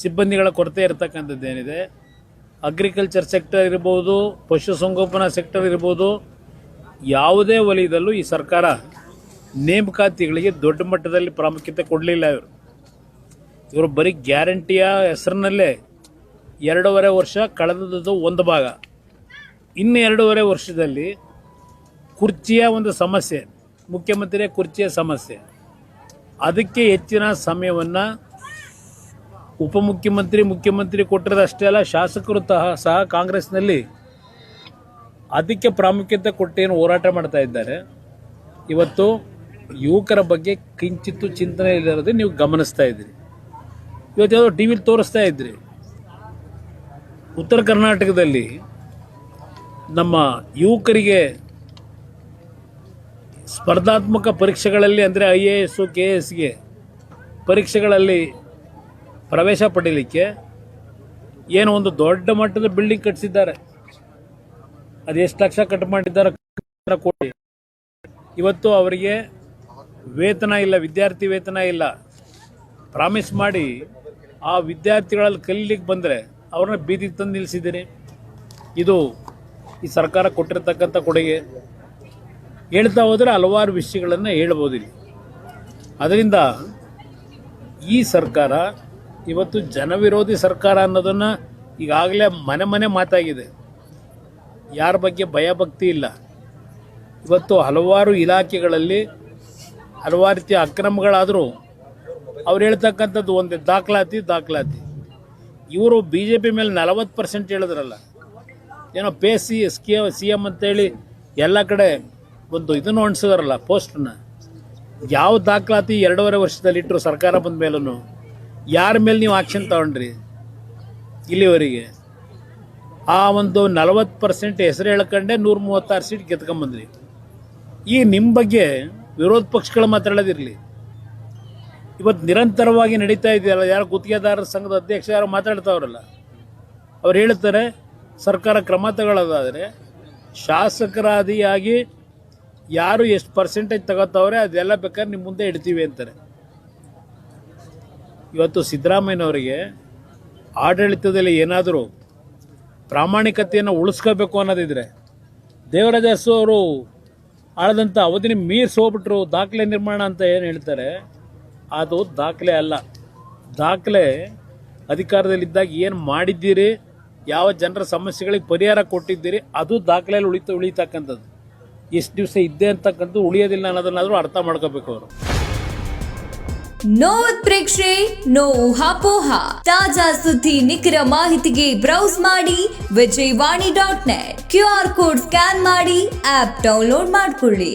ಸಿಬ್ಬಂದಿಗಳ ಕೊರತೆ ಇರತಕ್ಕಂಥದ್ದೇನಿದೆ, agriculture sector ಇರ್ಬೋದು, ಪಶುಸಂಗೋಪನಾ ಸೆಕ್ಟರ್ ಇರ್ಬೋದು, ಯಾವುದೇ ವಲಯದಲ್ಲೂ ಈ ಸರ್ಕಾರ ನೇಮಕಾತಿಗಳಿಗೆ ದೊಡ್ಡ ಮಟ್ಟದಲ್ಲಿ ಪ್ರಾಮುಖ್ಯತೆ ಕೊಡಲಿಲ್ಲ. ಇವರು ಬರೀ ಗ್ಯಾರಂಟಿಯ ಹೆಸರಿನಲ್ಲೇ 2.5 ವರ್ಷ ಕಳೆದದ್ದು ಒಂದು ಭಾಗ. ಇನ್ನು 2.5 ವರ್ಷದಲ್ಲಿ ಕುರ್ಚಿಯ ಒಂದು ಸಮಸ್ಯೆ, ಮುಖ್ಯಮಂತ್ರಿಯ ಕುರ್ಚಿಯ ಸಮಸ್ಯೆ, ಅದಕ್ಕೆ ಹೆಚ್ಚಿನ ಸಮಯವನ್ನು ಉಪಮುಖ್ಯಮಂತ್ರಿ, ಮುಖ್ಯಮಂತ್ರಿ ಕೊಟ್ಟಿರೋದಷ್ಟೇ ಅಲ್ಲ, ಶಾಸಕರು ಸಹ ಕಾಂಗ್ರೆಸ್ನಲ್ಲಿ ಅದಕ್ಕೆ ಪ್ರಾಮುಖ್ಯತೆ ಕೊಟ್ಟೇನು ಹೋರಾಟ ಮಾಡ್ತಾ ಇದ್ದಾರೆ. ಇವತ್ತು ಯುವಕರ ಬಗ್ಗೆ ಕಿಂಚಿತ್ತು ಚಿಂತನೆ ಇಲ್ಲದೆ ನೀವು ಗಮನಿಸ್ತಾ ಇದ್ದೀರಿ. ಇವತ್ತು ಯಾವುದೋ ಟಿ ವಿಲಿ ತೋರಿಸ್ತಾ ಇದ್ರಿ, ಉತ್ತರ ಕರ್ನಾಟಕದಲ್ಲಿ ನಮ್ಮ ಯುವಕರಿಗೆ ಸ್ಪರ್ಧಾತ್ಮಕ ಪರೀಕ್ಷೆಗಳಲ್ಲಿ ಅಂದರೆ IAS, KSಗೆ ಪರೀಕ್ಷೆಗಳಲ್ಲಿ ಪ್ರವೇಶ ಪಡೀಲಿಕ್ಕೆ ಏನೋ ಒಂದು ದೊಡ್ಡ ಮಟ್ಟದ ಬಿಲ್ಡಿಂಗ್ ಕಟ್ಟಿಸಿದ್ದಾರೆ. ಅದು ಎಷ್ಟು ಲಕ್ಷ ಕಟ್ ಮಾಡಿದ್ದಾರೆ ಕೋಟಿ. ಇವತ್ತು ಅವರಿಗೆ ವೇತನ ಇಲ್ಲ, ವಿದ್ಯಾರ್ಥಿ ವೇತನ ಇಲ್ಲ. ಪ್ರಾಮಿಸ್ ಮಾಡಿ ಆ ವಿದ್ಯಾರ್ಥಿಗಳಲ್ಲಿ ಕಲೀಲಿಕ್ಕೆ ಬಂದರೆ ಅವ್ರನ್ನ ಬೀದಿಗೆ ತಂದು ನಿಲ್ಲಿಸಿದ್ದೀರಿ. ಇದು ಈ ಸರ್ಕಾರ ಕೊಟ್ಟಿರ್ತಕ್ಕಂಥ ಕೊಡುಗೆ. ಹೇಳ್ತಾ ಹೋದರೆ ಹಲವಾರು ವಿಷಯಗಳನ್ನು ಹೇಳ್ಬೋದಿಲ್ಲ. ಅದರಿಂದ ಈ ಸರ್ಕಾರ ಇವತ್ತು ಜನವಿರೋಧಿ ಸರ್ಕಾರ ಅನ್ನೋದನ್ನು ಈಗಾಗಲೇ ಮನೆ ಮನೆ ಮಾತಾಗಿದೆ. ಯಾರ ಬಗ್ಗೆ ಭಯಭಕ್ತಿ ಇಲ್ಲ. ಇವತ್ತು ಹಲವಾರು ಇಲಾಖೆಗಳಲ್ಲಿ ಹಲವಾರು ರೀತಿಯ ಅಕ್ರಮಗಳಾದರೂ ಅವ್ರು ಹೇಳ್ತಕ್ಕಂಥದ್ದು ಒಂದೇ ದಾಖಲಾತಿ. ಇವರು BJP ಮೇಲೆ 40% ಹೇಳಿದ್ರಲ್ಲ, ಏನೋ CM ಅಂತೇಳಿ ಎಲ್ಲ ಕಡೆ ಒಂದು ಇದನ್ನು ಅಣಿಸಿದಾರಲ್ಲ ಪೋಸ್ಟನ್ನ. ಯಾವ ದಾಖಲಾತಿ 2.5 ವರ್ಷದಲ್ಲಿ ಇಟ್ಟರು ಸರ್ಕಾರ ಬಂದ ಮೇಲೂ? ಯಾರ ಮೇಲೆ ನೀವು ಆಕ್ಷನ್ ತಗೊಂಡ್ರಿ ಇಲ್ಲಿವರೆಗೆ? ಆ ಒಂದು 40% ಹೆಸರು ಹೇಳ್ಕೊಂಡೆ 136 ಸೀಟ್ ಗೆದ್ಕೊಂಬಂದ್ರಿ. ಈಗ ನಿಮ್ಮ ಬಗ್ಗೆ ವಿರೋಧ ಪಕ್ಷಗಳು ಮಾತಾಡೋದಿರಲಿ, ಇವತ್ತು ನಿರಂತರವಾಗಿ ನಡೀತಾ ಇದೆಯಲ್ಲ, ಯಾರು ಗುತ್ತಿಗೆದಾರರ ಸಂಘದ ಅಧ್ಯಕ್ಷ ಯಾರು ಮಾತಾಡ್ತಾವ್ರಲ್ಲ, ಅವ್ರು ಹೇಳ್ತಾರೆ ಸರ್ಕಾರ ಕ್ರಮ ತಗೊಳ್ಳೋದಾದರೆ ಶಾಸಕರಾದಿಯಾಗಿ ಯಾರು ಎಷ್ಟು ಪರ್ಸೆಂಟೇಜ್ ತಗೋತಾವ್ರೆ ಅದೆಲ್ಲ ಬೇಕಾದ್ರೆ ನಿಮ್ಮ ಮುಂದೆ ಇಡ್ತೀವಿ ಅಂತಾರೆ. ಇವತ್ತು ಸಿದ್ದರಾಮಯ್ಯನವರಿಗೆ ಆಡಳಿತದಲ್ಲಿ ಏನಾದರೂ ಪ್ರಾಮಾಣಿಕತೆಯನ್ನು ಉಳಿಸ್ಕೋಬೇಕು ಅನ್ನೋದಿದ್ರೆ, ದೇವರಾಜ ಅರಸು ಅವರು ಆಳದಂಥ ಅವಧಿನ ಮೀರಿಸಿ ಹೋಗ್ಬಿಟ್ರು ದಾಖಲೆ ನಿರ್ಮಾಣ ಅಂತ ಏನು ಹೇಳ್ತಾರೆ, ಅದು ದಾಖಲೆ ಅಲ್ಲ. ದಾಖಲೆ ಅಧಿಕಾರದಲ್ಲಿದ್ದಾಗ ಏನು ಮಾಡಿದ್ದೀರಿ, ಯಾವ ಜನರ ಸಮಸ್ಯೆಗಳಿಗೆ ಪರಿಹಾರ ಕೊಟ್ಟಿದ್ದೀರಿ, ಅದು ದಾಖಲೆಯಲ್ಲಿ ಉಳಿತಕ್ಕಂಥದ್ದು. ಎಷ್ಟು ದಿವಸ ಇದ್ದೆ ಅಂತಕ್ಕಂಥದ್ದು ಉಳಿಯೋದಿಲ್ಲ ಅನ್ನೋದನ್ನಾದರೂ ಅರ್ಥ ಮಾಡ್ಕೋಬೇಕು ಅವರು. ನೋ ಉತ್ಪ್ರೇಕ್ಷೆ, ನೋ ಊಹಾಪೋಹ. ತಾಜಾ ಸುದ್ದಿ, ನಿಖರ ಮಾಹಿತಿಗೆ ಬ್ರೌಸ್ ಮಾಡಿ vijayvani.net. QR ಕೋಡ್ ಸ್ಕ್ಯಾನ್ ಮಾಡಿ ಆಪ್ ಡೌನ್ಲೋಡ್ ಮಾಡಿಕೊಳ್ಳಿ.